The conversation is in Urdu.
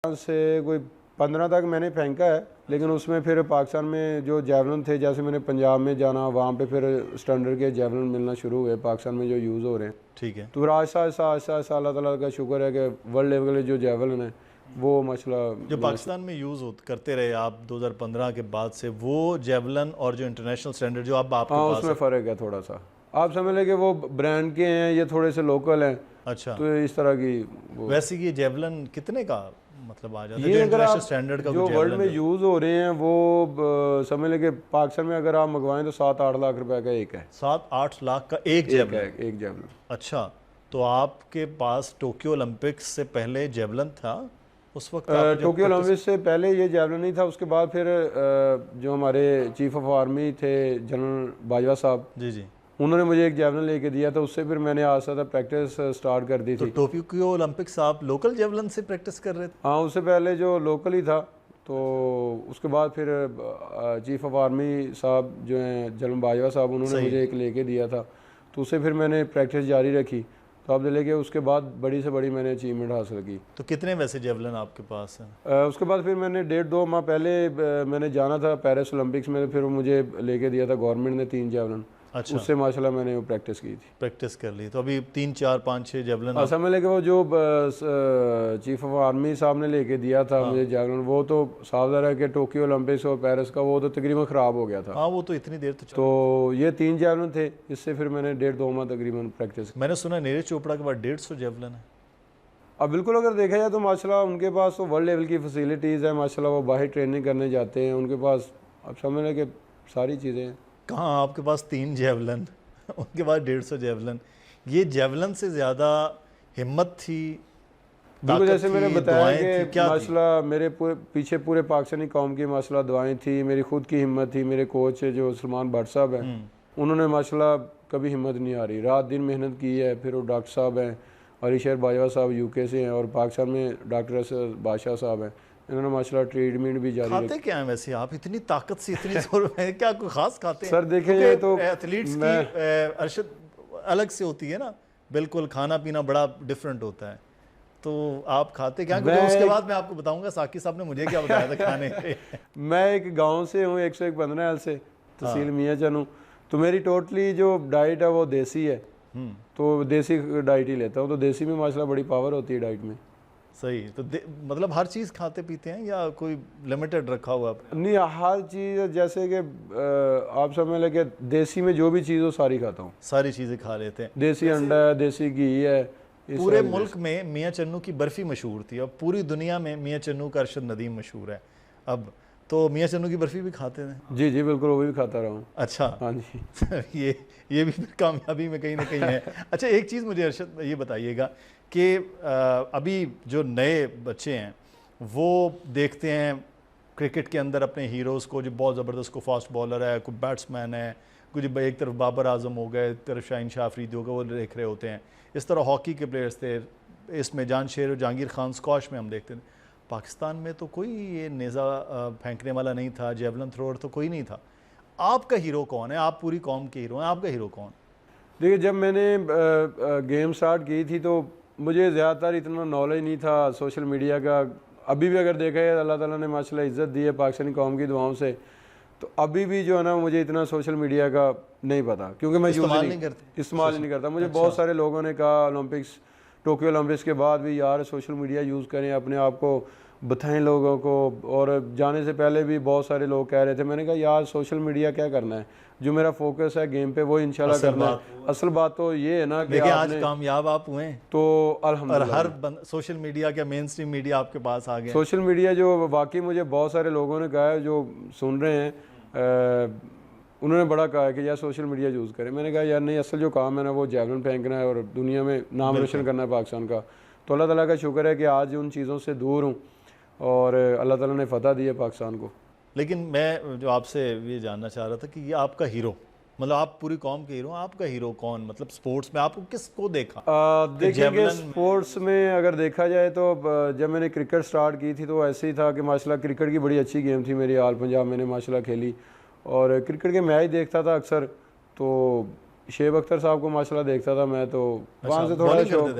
سے کوئی 15 تک میں نے پھینکا ہے، لیکن اس میں پھر پاکستان میں جو جیولن تھے، جیسے میں نے پنجاب میں جانا، وہاں پہ پھر اسٹینڈرڈ کے جیولن ملنا شروع ہوئے پاکستان میں جو یوز ہو رہے ہیں. ٹھیک ہے. تو آہستہ آہستہ اللہ تعالیٰ کا شکر ہے کہ ورلڈ لیول کے جو جیولن ہیں وہ مسئلہ جو پاکستان میں یوز کرتے رہے آپ 2015 کے بعد سے، وہ جیولن اور جو انٹرنیشنل اسٹینڈرڈ جو اب آپ کے پاس اس میں فرق ہے تھوڑا سا. آپ سمجھ لیں کہ وہ برانڈ کے ہیں، یہ تھوڑے سے لوکل ہیں. اچھا. تو اس طرح کی ویسے یہ جیولن کتنے کا مطلب آ جاتا ہے جو انٹرنیشنل اسٹینڈرڈ کا جو ورلڈ میں یوز ہو رہے ہیں وہ سمجھ لیں کہ پاکستان میں اگر آپ منگوائیں تو 7-8 لاکھ روپے کا ایک ہے. 7-8 لاکھ کا ایک جیولن؟ ایک جیولن. اچھا. تو آپ کے پاس ٹوکیو اولمپکس سے پہلے جیولن تھا اس وقت؟ ٹوکیو اولمپکس سے پہلے یہ جیولن نہیں تھا. اس کے بعد پھر جو ہمارے چیف آف آرمی تھے جنرل باجوہ صاحب، جی جی، انہوں نے مجھے ایک جیولن لے کے دیا تھا. اس سے پھر میں نے آہستہ پریکٹس سٹارٹ کر دی تھی. تو ٹوکیو اولمپکس آپ لوکل جیولن سے پریکٹس کر رہے تھے؟ ہاں، اس سے پہلے جو لوکل ہی تھا. تو اس کے بعد پھر چیف آف آرمی صاحب جو ہیں جنرل باجوہ صاحب، انہوں نے مجھے ایک لے کے دیا تھا. تو اس سے پھر میں نے پریکٹس جاری رکھی. تو اب لے کے اس کے بعد بڑی سے بڑی میں نے اچیومنٹ حاصل کی. تو کتنے ویسے جیولن آپ کے پاس ہیں؟ اس کے بعد پھر میں نے 1.5-2 ماہ پہلے میں نے جانا تھا پیرس اولمپکس میں. پھر مجھے لے کے دیا تھا گورنمنٹ نے 3 جیولن. اچھا. اس سے ماشاءاللہ میں نے وہ پریکٹس کی تھی. پریکٹس کر لی. تو ابھی 3 4 5 6 جیولن سمجھ لے کہ وہ جو چیف آف آرمی صاحب نے لے کے دیا تھا مجھے جیولن، وہ تو صاف ظاہر ہے کہ ٹوکیو اولمپکس اور پیرس کا وہ تو تقریباً خراب ہو گیا تھا. ہاں، وہ تو اتنی دیر تو یہ 3 جیولن تھے. اس سے پھر میں نے 1.5-2 ماہ تقریباً پریکٹس. میں نے سنا نیرج چوپڑا کے بعد 150 جیولن ہے. اب بالکل اگر دیکھا جائے تو ماشاءاللہ ان کے پاس تو ورلڈ لیول کی فیسیلیٹیز ہیں. ماشاءاللہ وہ باہر ٹریننگ کرنے جاتے ہیں. ان کے پاس اب سمجھ لیں کہ ساری چیزیں ہیں. کہاں آپ کے پاس 3 جیولن، ان کے بعد 150 جیولن. یہ جیولن سے زیادہ ہمت تھی، بالکل جیسے میں نے بتایا کہ ماشاءاللہ میرے پیچھے پورے پاکستانی قوم کی ماشاءاللہ دعائیں تھیں، میری خود کی ہمت تھی. میرے کوچ جو سلمان بٹ صاحب ہیں، انہوں نے ماشاءاللہ کبھی ہمت نہیں آ رہی، رات دن محنت کی ہے. پھر وہ ڈاکٹر صاحب ہیں، علی شیر باجوہ صاحب یو کے سے ہیں، اور پاکستان میں ڈاکٹر اسد بادشاہ صاحب ہیں. انہوں نے ماشاءاللہ ٹریٹمنٹ بھی جاری رکھی. کھاتے کیا ہیں ویسے آپ اتنی طاقت سے اتنی زور میں؟ کیا کوئی خاص کھاتے ہیں؟ سر دیکھیں تو ایتھلیٹس کی ارشد الگ سے ہوتی ہے نا، بالکل کھانا پینا بڑا ڈیفرنٹ ہوتا ہے. تو آپ کھاتے کیا؟ کیونکہ اس کے بعد میں آپ کو بتاؤں گا ساقی صاحب نے مجھے کیا بتایا تھا کھانے کے. میں ایک گاؤں سے ہوں، 101 15 سے، تحصیل میاں چند ہوں. تو میری ٹوٹلی جو ڈائٹ ہے وہ دیسی ہے. تو دیسی ڈائٹ ہی لیتا ہوں. تو دیسی میں ماشاءاللہ بڑی پاور ہوتی ہے ڈائٹ میں. صحیح. تو مطلب ہر چیز کھاتے پیتے ہیں یا کوئی لمیٹڈ رکھا ہوا؟ نہیں، ہر چیز. جیسے کہ آپ سمجھ لیں کہ دیسی میں جو بھی چیز ہو ساری کھاتا ہوں. ساری چیزیں کھا لیتے ہیں. دیسی انڈا ہے، دیسی گھی ہے. پورے ملک میں میاں چنو کی برفی مشہور تھی، اب پوری دنیا میں میاں چنو کا ارشد ندیم مشہور ہے. اب تو میاں چنو کی برفی بھی کھاتے ہیں؟ جی جی بالکل، وہ بھی کھاتا رہا ہوں. اچھا. ہاں جی. یہ بھی پھر کامیابی میں کہیں نہ کہیں ہے. اچھا، ایک چیز مجھے ارشد یہ بتائیے گا کہ ابھی جو نئے بچے ہیں وہ دیکھتے ہیں کرکٹ کے اندر اپنے ہیروز کو، جو بہت زبردست، کو فاسٹ بالر ہے، کوئی بیٹس مین ہے، کوئی ایک طرف بابر اعظم ہو گئے، ایک طرف شاہین شاہ آفریدی ہو گئے، وہ دیکھ رہے ہوتے ہیں. اس طرح ہاکی کے پلیئرز تھے، اس میں جان شیر اور جہانگیر خان اسکواش میں ہم دیکھتے تھے. پاکستان میں تو کوئی یہ نیزہ پھینکنے والا نہیں تھا، جیولن تھروور تو کوئی نہیں تھا. آپ کا ہیرو کون ہے؟ آپ پوری قوم کے ہیرو ہیں، آپ کا ہیرو کون؟ دیکھیے، جب میں نے گیم سٹارٹ کی تھی تو مجھے زیادہ تر اتنا نالج نہیں تھا سوشل میڈیا کا. ابھی بھی اگر دیکھا ہے اللہ تعالیٰ نے ماشاءاللہ عزت دی ہے پاکستانی قوم کی دعاؤں سے. تو ابھی بھی جو ہے نا مجھے اتنا سوشل میڈیا کا نہیں پتا، کیونکہ میں استعمال نہیں کرتا. مجھے بہت سارے لوگوں نے کہا اولمپکس، ٹوکیو اولمپکس کے بعد بھی، یار سوشل میڈیا یوز کریں، اپنے آپ کو بتائیں لوگوں کو. اور جانے سے پہلے بھی بہت سارے لوگ کہہ رہے تھے. میں نے کہا یار سوشل میڈیا کیا کرنا ہے، جو میرا فوکس ہے گیم پہ وہ انشاءاللہ کرنا ہے. اصل بات تو یہ ہے نا کہ آج کامیاب آپ ہوئے تو الحمدللہ. اور ہر سوشل میڈیا کا مین اسٹریم میڈیا آپ کے پاس آ گیا. سوشل میڈیا جو واقعی مجھے بہت سارے لوگوں نے کہا ہے جو سن رہے ہیں، انہوں نے بڑا کہا ہے کہ یار سوشل میڈیا یوز کریں. میں نے کہا یار نہیں، اصل جو کام ہے نا وہ جیولن پھینکنا ہے اور دنیا میں نام روشن کرنا ہے پاکستان کا. تو اللہ تعالیٰ کا شکر ہے کہ آج ان چیزوں سے دور ہوں اور اللہ تعالیٰ نے فتح دی ہے پاکستان کو. لیکن میں جو آپ سے یہ جاننا چاہ رہا تھا کہ یہ آپ کا ہیرو، مطلب آپ پوری قوم کے ہیرو، آپ کا ہیرو کون؟ مطلب سپورٹس میں آپ کو کس کو دیکھا؟ دیکھیں کہ سپورٹس میں اگر دیکھا جائے تو جب میں نے کرکٹ سٹارٹ کی تھی تو ایسے ہی تھا کہ ماشاءاللہ کرکٹ کی بڑی اچھی گیم تھی میری. آل پنجاب میں نے ماشاءاللہ کھیلی اور کرکٹ کے میچ دیکھتا تھا اکثر. تو شعیب اختر صاحب کو ماشاءاللہ دیکھتا تھا میں. تو وہاں سے تھوڑا شوق.